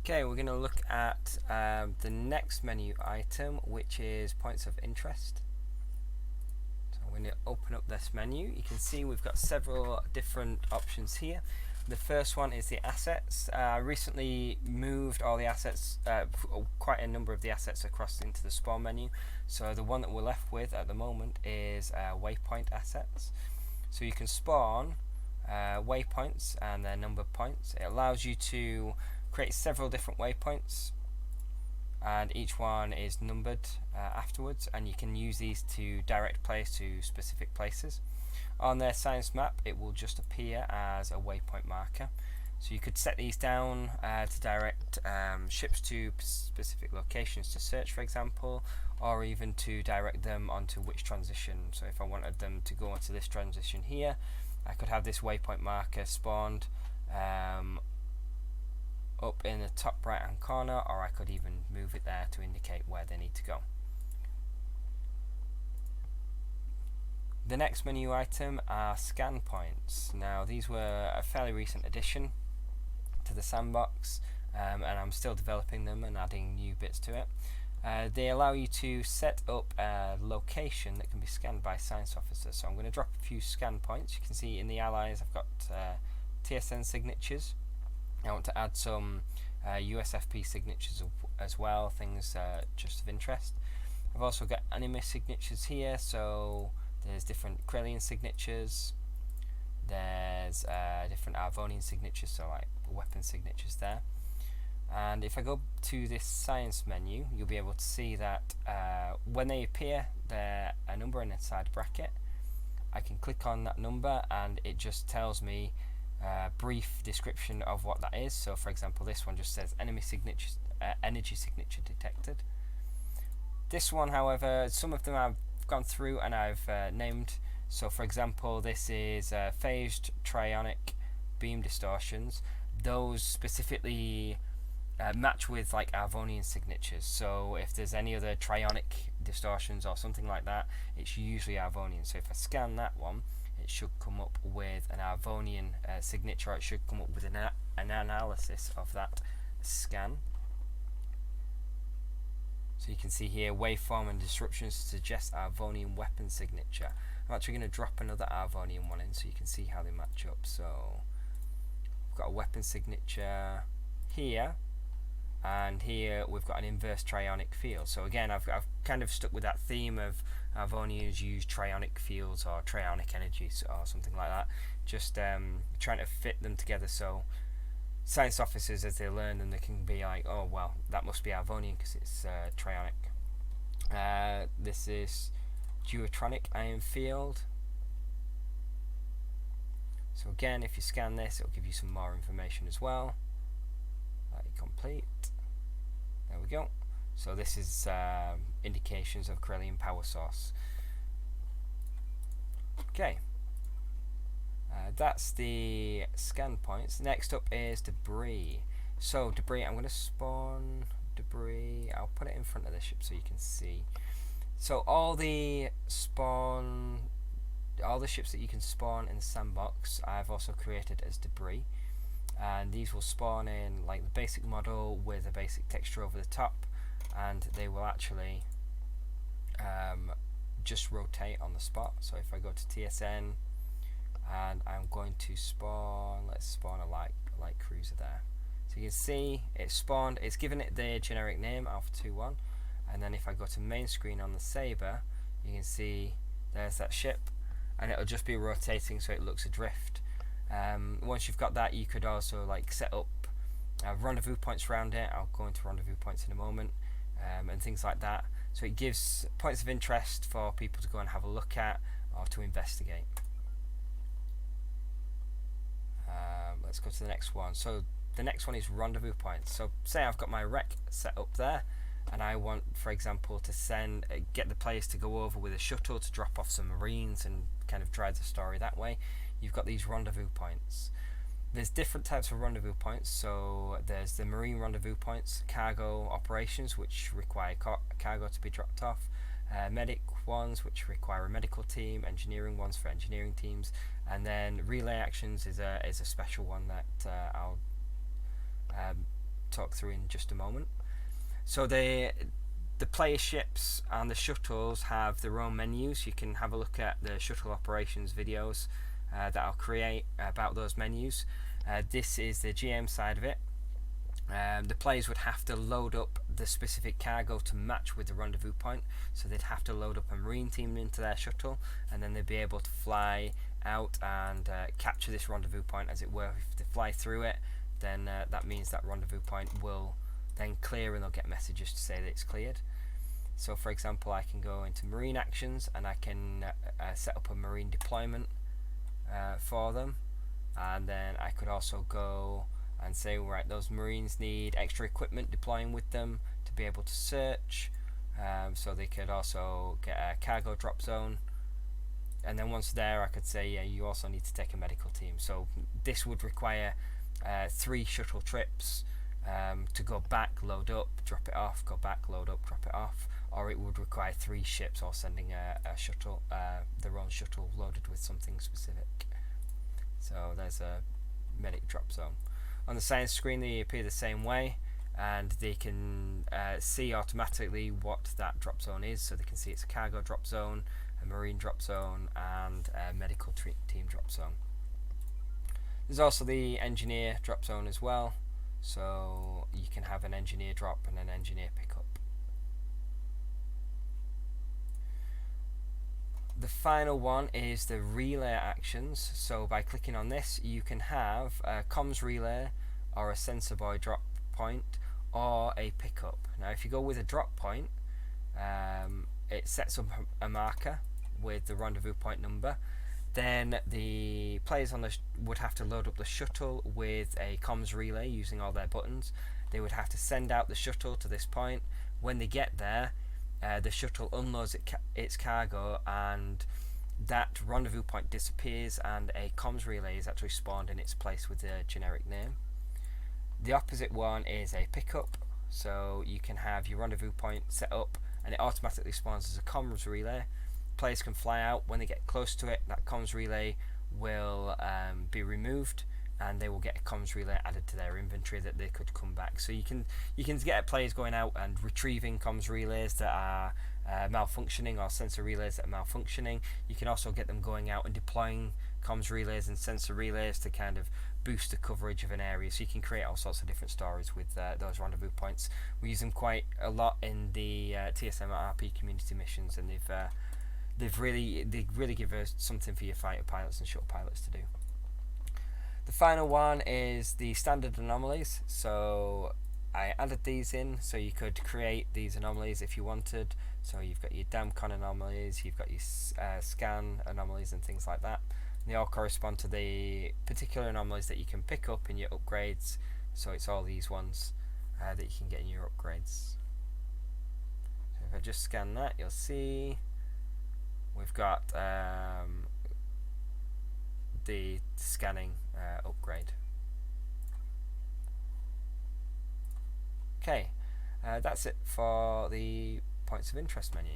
Okay, we're going to look at the next menu item, which is points of interest. So I'm going to open up this menu. You can see we've got several different options here. The first one is the assets. I recently moved all the assets, quite a number of the assets across into the spawn menu. So the one that we're left with at the moment is waypoint assets. So you can spawn waypoints and their numbered points. It allows you to create several different waypoints, and each one is numbered afterwards, and you can use these to direct players to specific places. On their science map, it will just appear as a waypoint marker. So you could set these down to direct ships to specific locations to search, for example, or even to direct them onto which transition. So if I wanted them to go onto this transition here, I could have this waypoint marker spawned up in the top right hand corner, or I could even move it there to indicate where they need to go. The next menu item are scan points. Now these were a fairly recent addition to the sandbox, and I'm still developing them and adding new bits to it. They allow you to set up a location that can be scanned by science officers. So I'm going to drop a few scan points. You can see in the allies I've got TSN signatures. I want to add some USFP signatures as well, things just of interest. I've also got anime signatures here, so there's different Krellian signatures, there's different Arvonian signatures, so like weapon signatures there. And if I go to this science menu, you'll be able to see that when they appear, they're a number inside a bracket. I can click on that number and it just tells me a brief description of what that is. So for example, this one just says enemy signatures, energy signature detected. This one, however, some of them I've gone through and I've named. So for example, this is phased trionic beam distortions. Those specifically match with like Arvonian signatures. So if there's any other trionic distortions or something like that, it's usually Arvonian. So if I scan that one, it should come up with an Arvonian signature, or it should come up with an analysis of that scan. So you can see here, waveform and disruptions suggest Arvonian weapon signature. I'm actually going to drop another Arvonian one in so you can see how they match up. So we've got a weapon signature here, and here we've got an inverse trionic field. So again, I've kind of stuck with that theme of Arvonians use trionic fields or trionic energies or something like that, just trying to fit them together so science officers, as they learn them, they can be like, oh well, that must be Arvonian because it's trionic. This is duotronic ion field. So again, if you scan this, it'll give you some more information as well. Complete. There we go. So this is indications of Krellian power source. Okay. That's the scan points. Next up is debris. So debris, I'm going to spawn debris. I'll put it in front of the ship so you can see. So all the ships that you can spawn in the sandbox, I've also created as debris. And these will spawn in like the basic model with a basic texture over the top, and they will actually just rotate on the spot. So if I go to TSN and I'm going to spawn, let's spawn a light cruiser there. So you can see it's spawned, it's given it the generic name Alpha 21, and then if I go to main screen on the Saber, you can see there's that ship, and it'll just be rotating so it looks adrift. Once you've got that, you could also like set up rendezvous points around it. I'll go into rendezvous points in a moment, and things like that. So it gives points of interest for people to go and have a look at or to investigate. Let's go to the next one. So the next one is rendezvous points. So say I've got my wreck set up there, and I want, for example, to get the players to go over with a shuttle to drop off some marines and kind of drive the story that way. You've got these rendezvous points. There's different types of rendezvous points. So there's the marine rendezvous points, cargo operations, which require cargo to be dropped off, medic ones, which require a medical team, engineering ones for engineering teams, and then relay actions is a special one that I'll talk through in just a moment. So the player ships and the shuttles have their own menus. You can have a look at the shuttle operations videos that I'll create about those menus. This is the GM side of it. The players would have to load up the specific cargo to match with the rendezvous point, so they'd have to load up a marine team into their shuttle, and then they'd be able to fly out and capture this rendezvous point, as it were. If they fly through it, then that means that rendezvous point will then clear, and they'll get messages to say that it's cleared. So for example, I can go into marine actions and I can set up a marine deployment for them, and then I could also go and say, right, those marines need extra equipment deploying with them to be able to search, so they could also get a cargo drop zone. And then once there, I could say, yeah, you also need to take a medical team. So this would require 3 shuttle trips to go back, load up, drop it off, go back, load up, drop it off, or it would require 3 ships all sending a shuttle, their own shuttle loaded with something specific. So there's a medic drop zone. On the science screen, they appear the same way, and they can see automatically what that drop zone is. So they can see it's a cargo drop zone, a marine drop zone, and a medical team drop zone. There's also the engineer drop zone as well, so you can have an engineer drop and an engineer pickup. The final one is the relay actions. So by clicking on this, you can have a comms relay or a sensor buoy drop point or a pickup. Now if you go with a drop point, it sets up a marker with the rendezvous point number. Then the players on would have to load up the shuttle with a comms relay using all their buttons. They would have to send out the shuttle to this point. When they get there, the shuttle unloads its cargo, and that rendezvous point disappears, and a comms relay is actually spawned in its place with a generic name. The opposite one is a pickup, so you can have your rendezvous point set up and it automatically spawns as a comms relay. Players can fly out. When they get close to it, that comms relay will be removed, and they will get a comms relay added to their inventory that they could come back. So you can get players going out and retrieving comms relays that are malfunctioning, or sensor relays that are malfunctioning. You can also get them going out and deploying comms relays and sensor relays to kind of boost the coverage of an area. So you can create all sorts of different stories with those rendezvous points. We use them quite a lot in the TSM RP community missions, and they really give us something for your fighter pilots and shuttle pilots to do. The final one is the standard anomalies. So I added these in so you could create these anomalies if you wanted. So you've got your DAMCON anomalies, you've got your scan anomalies and things like that. And they all correspond to the particular anomalies that you can pick up in your upgrades. So it's all these ones that you can get in your upgrades. So if I just scan that, you'll see we've got the scanning upgrade. Okay, that's it for the points of interest menu.